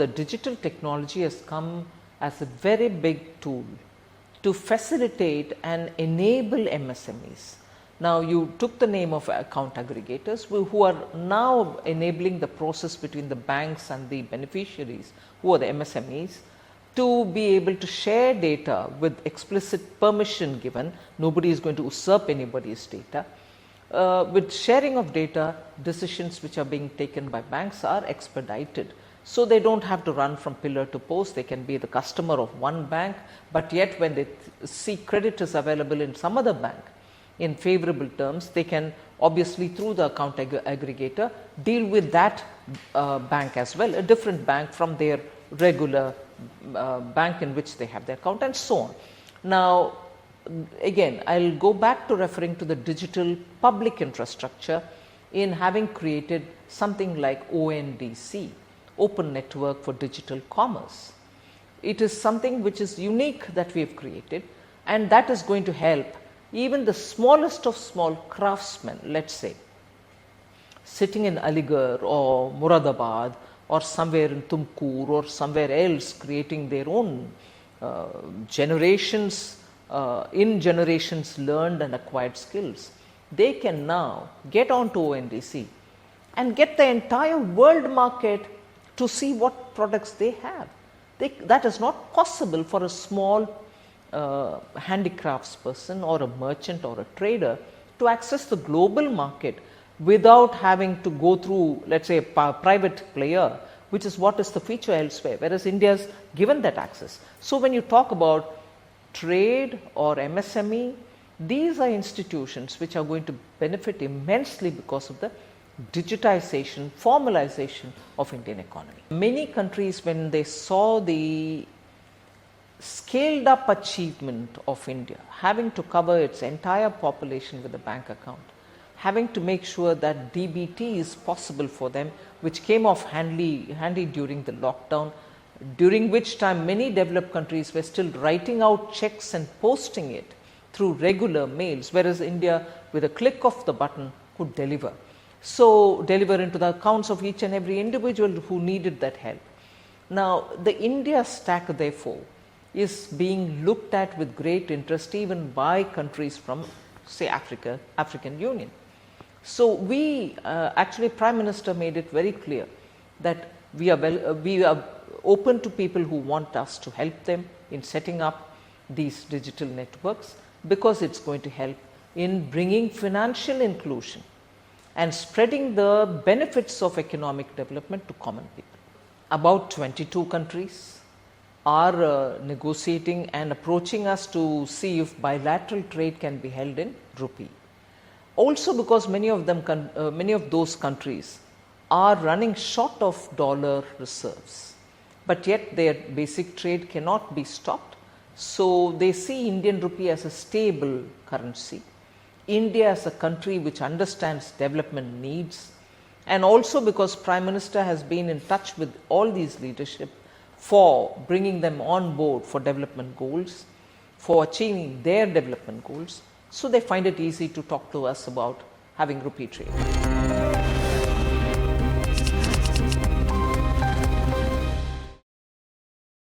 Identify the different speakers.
Speaker 1: the digital technology has come as a very big tool to facilitate and enable MSMEs. Now, you took the name of account aggregators who are now enabling the process between the banks and the beneficiaries, who are the MSMEs, to be able to share data with explicit permission given. Nobody is going to usurp anybody's data. With sharing of data, decisions which are being taken by banks are expedited. So they don't have to run from pillar to post. They can be the customer of one bank, but yet when they see credit is available in some other bank in favorable terms, they can obviously through the account aggregator deal with that bank as well, a different bank from their regular bank in which they have their account, and so on. Now, again, I will go back to referring to the digital public infrastructure in having created something like ONDC, Open Network for Digital Commerce. It is something which is unique that we have created, and that is going to help even the smallest of small craftsmen, let's say, sitting in Aligarh or Moradabad or somewhere in Tumkur or somewhere else, creating their own generations learned and acquired skills. They can now get onto ONDC and get the entire world market to see what products they have. That is not possible for a small handicrafts person or a merchant or a trader to access the global market without having to go through, let's say, a private player, which is what is the feature elsewhere, whereas India has given that access. So when you talk about trade or MSME, these are institutions which are going to benefit immensely because of the digitization, formalization of Indian economy. Many countries, when they saw the scaled up achievement of India, having to cover its entire population with a bank account, having to make sure that DBT is possible for them, which came off handy during the lockdown, during which time many developed countries were still writing out checks and posting it through regular mails, whereas India, with a click of the button, could deliver. So, deliver into the accounts of each and every individual who needed that help. Now, the India stack, therefore, is being looked at with great interest even by countries from, say, African Union. So, we actually, Prime Minister made it very clear that we are open to people who want us to help them in setting up these digital networks, because it's going to help in bringing financial inclusion and spreading the benefits of economic development to common people. About 22 countries are negotiating and approaching us to see if bilateral trade can be held in rupee. Also, because many of those countries are running short of dollar reserves, but yet their basic trade cannot be stopped. So, they see Indian rupee as a stable currency, India as a country which understands development needs, and also because Prime Minister has been in touch with all these leadership for bringing them on board for development goals, for achieving their development goals. So, they find it easy to talk to us about having rupee trade.